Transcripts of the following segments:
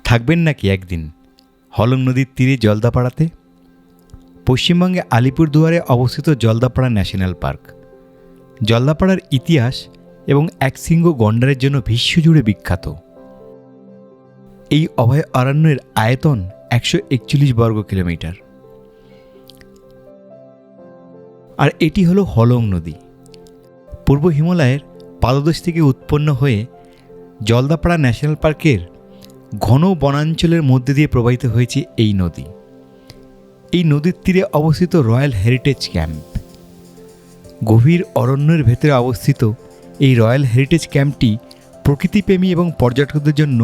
থাকবেন নাকি একদিন হলং নদীর তীরে জলদাপাড়াতে? পশ্চিমবঙ্গে আলিপুরদুয়ারে অবস্থিত জলদাপাড়া ন্যাশনাল পার্ক জলদাপাড়ার ইতিহাস এবং একশৃঙ্গ গন্ডারের জন্য বিশ্বজুড়ে বিখ্যাত। এই অভয়ারণ্যের আয়তন 141 বর্গ কিলোমিটার। আর এটি হলো হলং নদী। পূর্ব হিমালয়ের পাদদেশ থেকে উৎপন্ন হয়ে জলদাপাড়া ন্যাশনাল পার্কের ঘন বনাঞ্চলের মধ্যে দিয়ে প্রবাহিত হয়েছে এই নদী। এই নদীর তীরে অবস্থিত রয়্যাল হেরিটেজ ক্যাম্প। গভীর অরণ্যের ভেতরে অবস্থিত এই রয়্যাল হেরিটেজ ক্যাম্পটি প্রকৃতিপ্রেমী এবং পর্যটকদের জন্য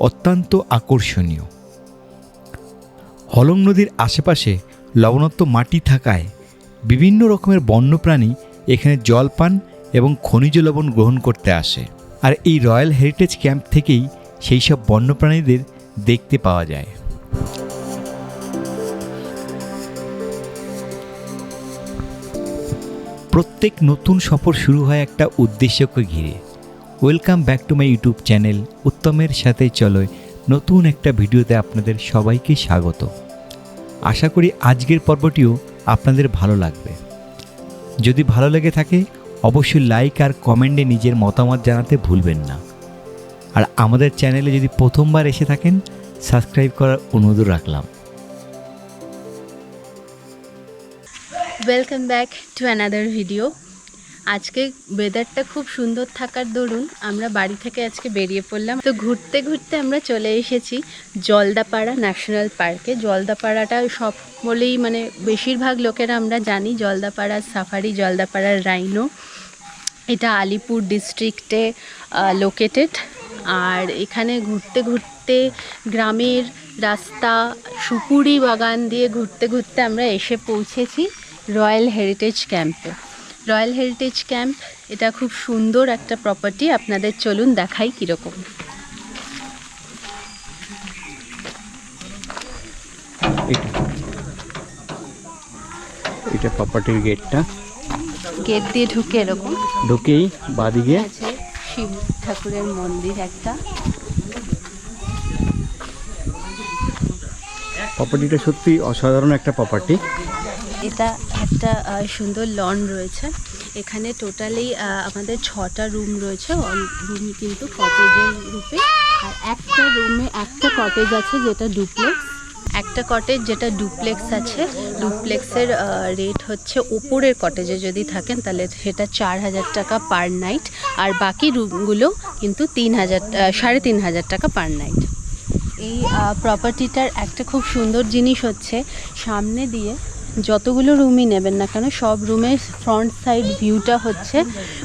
অত্যন্ত আকর্ষণীয়। হলং নদীর আশেপাশে লবণাক্ত মাটি থাকায় বিভিন্ন রকমের বন্যপ্রাণী এখানে জল পান এবং খনিজ লবণ গ্রহণ করতে আসে। আর এই রয়্যাল হেরিটেজ ক্যাম্প থেকেই সেই সব বন্যপ্রাণীদের দেখতে পাওয়া যায়। প্রত্যেক নতুন সফর শুরু হয় একটা উদ্দেশ্যকে ঘিরে। Welcome back to my YouTube channel উত্তমের সাথে চলো। নতুন একটা ভিডিওতে আপনাদের সবাইকে স্বাগত। আশা করি আজকের পর্বটিও আপনাদের ভালো লাগবে। যদি ভালো লেগে থাকে অবশ্যই লাইক আর কমেন্টে নিজের মতামত জানাতে ভুলবেন না। আর আমাদের চ্যানেলে যদি প্রথমবার এসে থাকেন সাবস্ক্রাইব করার অনুরোধ রাখলাম। Welcome back to another video. আজকে ওয়েদারটা খুব সুন্দর থাকার দরুন আমরা বাড়ি থেকে আজকে বেরিয়ে পড়লাম। তো ঘুরতে ঘুরতে আমরা চলে এসেছি জলদাপাড়া ন্যাশনাল পার্কে। জলদাপাড়াটা সব বলেই মানে বেশিরভাগ লোকেরা আমরা জানি জলদাপাড়ার সাফারি, জলদাপাড়ার রাইনো। এটা আলিপুর ডিস্ট্রিক্টে লোকেটেড। আর এখানে ঘুরতে ঘুরতে গ্রামের রাস্তা, সুপুরি বাগান দিয়ে ঘুরতে ঘুরতে আমরা এসে পৌঁছেছি রয়্যাল হেরিটেজ ক্যাম্পে। রয়্যাল হেরিটেজ ক্যাম্প এটা খুব সুন্দর একটা প্রপার্টি। আপনাদের চলুন দেখাই কীরকম। এটা প্রপার্টির গেটটা। গেট দিয়ে ঢুকে এরকম ঢুকেই বাদিকে আছে শিব ঠাকুরের মন্দির একটা। প্রপার্টিটা সত্যি অসাধারণ একটা প্রপার্টি। এটা একটা সুন্দর লন রয়েছে। এখানে টোটালি আমাদের 6টা রুম রয়েছে। রুম কিন্তু কটেজের রূপে। আর একটা রুমে একটা কটেজ আছে যেটা ডুপ্লেক্স। একটা কটেজ যেটা ডুপ্লেক্স আছে, ডুপ্লেক্সের রেট হচ্ছে ওপরের কটেজে যদি থাকেন তাহলে সেটা 4000 টাকা পার নাইট। আর বাকি রুমগুলো কিন্তু 3500 টাকা পার নাইট। এই প্রপার্টিটার একটা খুব সুন্দর জিনিস হচ্ছে সামনে দিয়ে যতগুলো রুমই নেবেন না কেন সব রুমের ফ্রন্ট সাইড ভিউটা হচ্ছে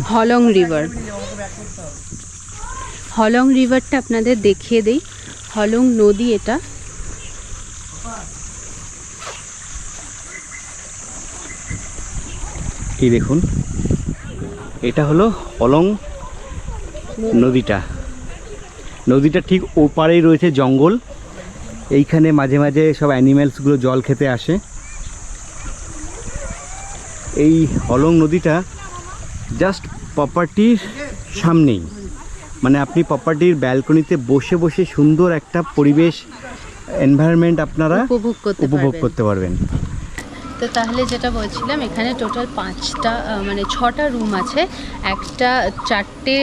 হলং রিভার। হলং রিভারটা আপনাদের দেখিয়ে দেই। হলং নদী এটা। এই দেখুন, এটা হলো হলং নদীটা। নদীটা ঠিক ওপারেই রয়েছে জঙ্গল। এইখানে মাঝে মাঝে সব অ্যানিম্যালসগুলো জল খেতে আসে। এই হলং নদীটা জাস্ট প্রপার্টির সামনেই, মানে আপনি প্রপার্টির ব্যালকনিতে বসে বসে সুন্দর একটা পরিবেশ এনভায়রনমেন্ট আপনারা উপভোগ করতে পারবেন। তো তাহলে যেটা বলছিলাম, এখানে টোটাল 6টা রুম আছে। একটা 4টে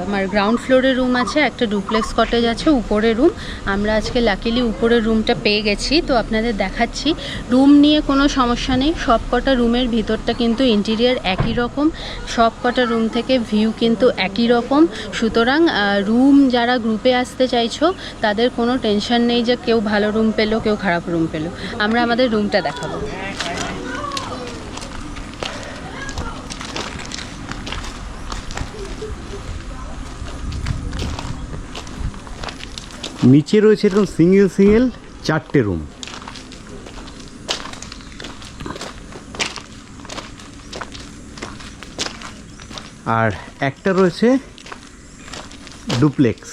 আমার গ্রাউন্ড ফ্লোরের রুম আছে, একটা ডুপ্লেক্স কটেজ আছে, উপরের রুম। আমরা আজকে লাকিলি উপরের রুমটা পেয়ে গেছি, তো আপনাদের দেখাচ্ছি। রুম নিয়ে কোনো সমস্যা নেই। সব কটা রুমের ভিতরটা কিন্তু ইন্টেরিয়ার একই রকম, সব কটা রুম থেকে ভিউ কিন্তু একই রকম। সুতরাং রুম যারা গ্রুপে আসতে চাইছো তাদের কোনো টেনশন নেই যে কেউ ভালো রুম পেলো কেউ খারাপ রুম পেলো। আমরা আমাদের রুমটা দেখাবো। নিচে রয়েছে এরকম সিঙ্গেল 4টে রুম। আর একটা রয়েছে ডুপ্লেক্স।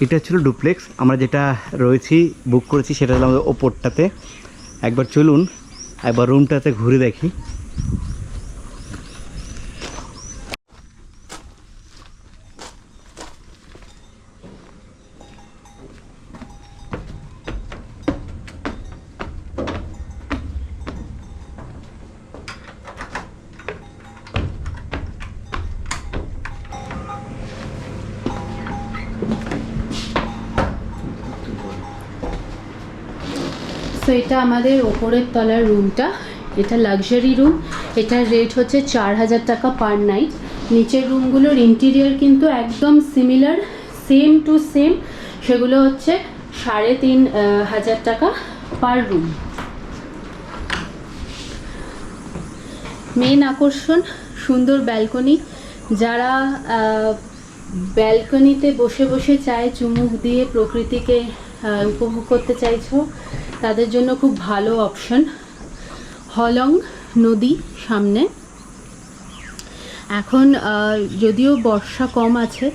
এটা ছিল ডুপ্লেক্স। আমরা যেটা রয়েছি বুক করেছি সেটা হলো আমাদের ওপরটাতে। একবার চলুন একবার রুমটাতে ঘুরে দেখি। তো এটা আমাদের ওপরের তলার রুমটা, এটা লাক্সারি রুম। এটার রেট হচ্ছে 4000 টাকা পার নাইট। নিচের রুমগুলোর ইন্টেরিয়ার কিন্তু একদম সিমিলার, সেম টু সেম। সেগুলো হচ্ছে 3500 টাকা পার রুম। মেন আকর্ষণ সুন্দর ব্যালকনি। যারা ব্যালকনিতে বসে বসে চায় চুমুক দিয়ে প্রকৃতিকে উপভোগ করতে চাইছো, তাদের জন্য খুব ভালো অপশন। হলং নদী সামনে। এখন যদিও বর্ষা কম আছে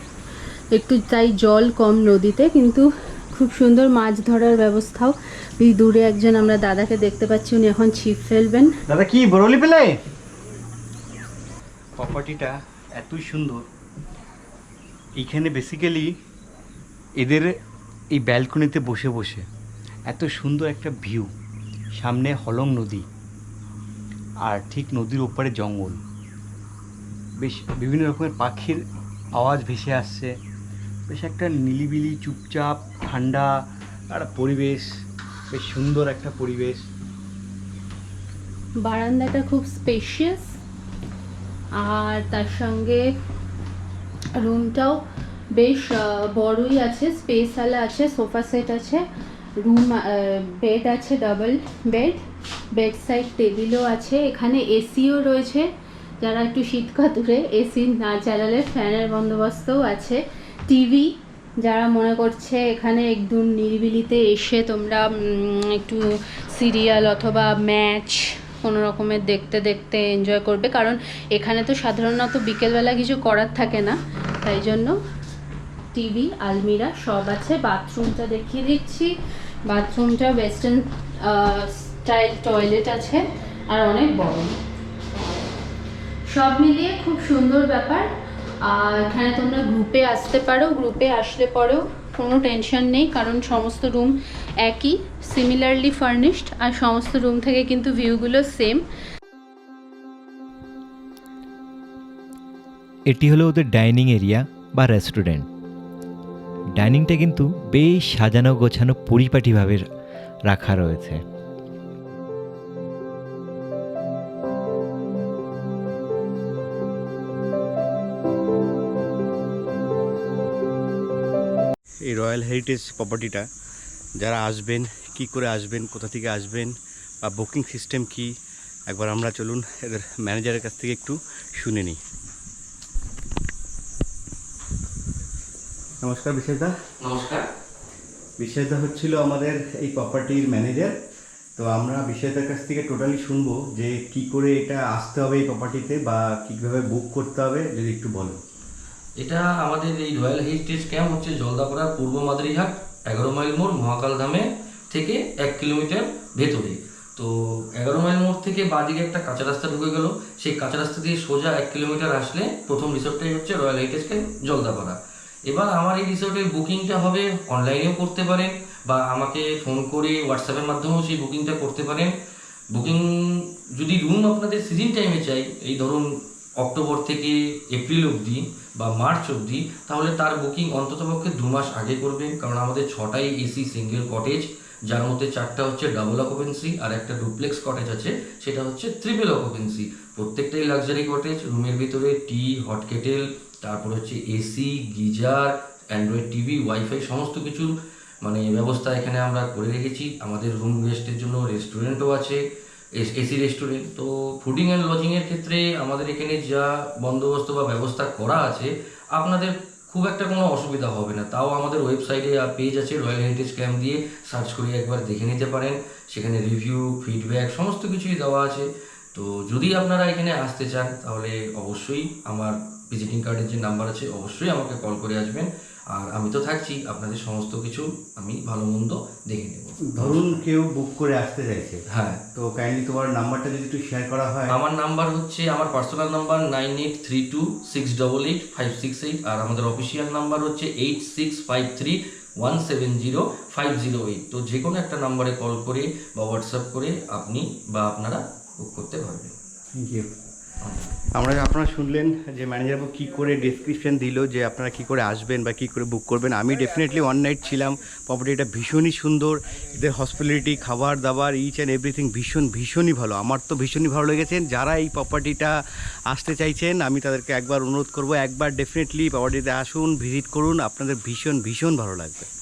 একটু, তাই জল কম নদীতে, কিন্তু খুব সুন্দর মাছ ধরার ব্যবস্থাও। এই দূরে একজন আমরা দাদাকে দেখতে পাচ্ছি, উনি এখন ছিপ ফেলবেন। দাদা কি বরলি পেলে? প্রপার্টিটা এতই সুন্দর। এইখানে বেসিক্যালি এদের এই ব্যালকনিতে বসে বসে এত সুন্দর একটা ভিউ, সামনে হলং নদী আর ঠিক নদীর ওপারে জঙ্গল, বেশ বিভিন্ন রকমের পাখির আওয়াজ ভেসে আসছে, বেশ একটা নিলিবিলি চুপচাপ ঠান্ডা একটা পরিবেশ, বেশ সুন্দর একটা পরিবেশ। বারান্দাটা খুব স্পেশিয়াস, আর তার সঙ্গে রুমটাও বেশ বড়ই আছে, স্পেসওয়ালা আছে, সোফা সেট আছে, রুম বেড আছে, ডাবল বেড, বেড সাইড টেবিলও আছে। এখানে এসিও রয়েছে, যারা একটু শীত কাতুরে এসি না চালালে ফ্যানের বন্দোবস্তও আছে। টিভি, যারা মনে করছে এখানে একদম নিরিবিলিতে এসে তোমরা একটু সিরিয়াল অথবা ম্যাচ কোনো রকমের দেখতে দেখতে এনজয় করবে, কারণ এখানে তো সাধারণত বিকেলবেলা কিছু করার থাকে না, তাই জন্য টিভি, আলমিরা সব আছে। বাথরুমটা দেখিয়ে দিচ্ছি। বাথরুমটা ওয়েস্টার্ন স্টাইল টয়লেট আছে আর অনেক বড়। সব মিলিয়ে খুব সুন্দর ব্যাপার। আর এখানে তোমরা গ্রুপে আসতে পারো, গ্রুপে আসলে পরেও কোনো টেনশন নেই, কারণ সমস্ত রুম একই, সিমিলারলি ফার্নিশড, আর সমস্ত রুম থেকে কিন্তু ভিউগুলো সেম। এটি হলো ওদের ডাইনিং এরিয়া বা রেস্টুরেন্ট। ডাইনিংটা কিন্তু বেশ সাজানো গোছানো পরিপাটিভাবে রাখা রয়েছে। এই রয়্যাল হেরিটেজ প্রপার্টিটা যারা আসবেন, কি করে আসবেন, কোথা থেকে আসবেন বা বুকিং সিস্টেম কি, একবার আমরা চলুন এদের ম্যানেজারের কাছ থেকে একটু শুনে নিই। নমস্কার বিশেষদা। নমস্কার। বিশেষদা হচ্ছিল আমাদের এই প্রপার্টির ম্যানেজার। তো আমরা বিশেষদার কাছ থেকে টোটালি শুনবো যে কি করে এটা আসতে হবে এই প্রপার্টিতে বা কীভাবে বুক করতে হবে, যদি একটু বলো। এটা আমাদের এই রয়্যাল হেরিটেজ ক্যাম্প হচ্ছে জলদাপাড়ার পূর্ব মাদারিহাট 11 মাইল মোড় মহাকাল ধামে থেকে 1 কিলোমিটার ভেতরে। তো 11 মাইল মোড় থেকে বাঁদিকে একটা কাঁচা রাস্তা ঢুকে গেল, সেই কাঁচা রাস্তা দিয়ে সোজা 1 কিলোমিটার আসলে প্রথম রিসোর্টটাই হচ্ছে রয়্যাল হেরিটেজ ক্যাম্প জলদাপাড়া। এবার আমার এই রিসোর্টের বুকিংটা হবে, অনলাইনেও করতে পারেন বা আমাকে ফোন করে হোয়াটসঅ্যাপের মাধ্যমেও সেই বুকিংটা করতে পারেন। বুকিং যদি রুম আপনাদের সিজন টাইমে চাই, এই ধরুন অক্টোবর থেকে এপ্রিল অবধি বা মার্চ অবধি, তাহলে তার বুকিং অন্ততপক্ষে 2 মাস আগে করবেন, কারণ আমাদের 6টাই এসি সিঙ্গেল কটেজ, যার মধ্যে 4টা হচ্ছে ডাবল অকুপেন্সি আর একটা ডুপ্লেক্স কটেজ আছে, সেটা হচ্ছে ট্রিপল অকুপেন্সি। প্রত্যেকটাই লাক্সারি কটেজ। রুমের ভিতরে টি, হট কেটেল, তারপর হচ্ছে AC, geyser, Android TV, wifi সমস্ত কিছু মানে ব্যবস্থা এখানে আমরা করে রেখেছি। আমাদের রুম গেস্টের জন্য রেস্টুরেন্টও আছে, এসি রেস্টুরেন্ট। তো ফুডিং অ্যান্ড লজিংয়ের ক্ষেত্রে আমাদের এখানে যা বন্দোবস্ত বা ব্যবস্থা করা আছে, আপনাদের খুব একটা কোনো অসুবিধা হবে না। তাও আমাদের ওয়েবসাইটে পেজ আছে, রয়্যাল হেরিটেজ ক্যাম্প দিয়ে সার্চ করে একবার দেখে নিতে পারেন। সেখানে রিভিউ, ফিডব্যাক সমস্ত কিছুই দেওয়া আছে। তো যদি আপনারা এখানে আসতে চান, তাহলে অবশ্যই আমার ভিজিটিং কার্ডের যে নাম্বার আছে অবশ্যই আমাকে কল করে আসবেন। আর আমি তো থাকছি, আপনাদের সমস্ত কিছু আমি ভালো মন্দ দেখে নেব। ধরুন কেউ বুক করে আসতে চাইছে, হ্যাঁ, তো কাইন্ডলি তোমার নাম্বারটা যদি একটু শেয়ার করা হয়। আমার নাম্বার হচ্ছে, আমার পার্সোনাল নাম্বার 9832688568, আর আমাদের অফিসিয়াল নাম্বার হচ্ছে 8653170508। তো যে কোনো একটা নাম্বারে কল করে বা হোয়াটসঅ্যাপ করে আপনি বা আপনারা বুক করতে পারবেন। Thank you. আপনারা শুনলেন যে ম্যানেজারবাবু কী করে ডেসক্রিপশন দিল যে আপনারা কী করে আসবেন বা কী করে বুক করবেন। আমি ডেফিনেটলি ওয়ান নাইট ছিলাম, প্রপার্টিটা ভীষণই সুন্দর, এদের হসপিটালিটি, খাবার দাবার, ইচ অ্যান্ড এভরিথিং ভীষণই ভালো। আমার তো ভীষণই ভালো লেগেছে। যারা এই প্রপার্টিটা আসতে চাইছেন আমি তাদেরকে একবার অনুরোধ করব, একবার ডেফিনেটলি প্রপার্টিতে আসুন, ভিজিট করুন, আপনাদের ভীষণ ভালো লাগবে।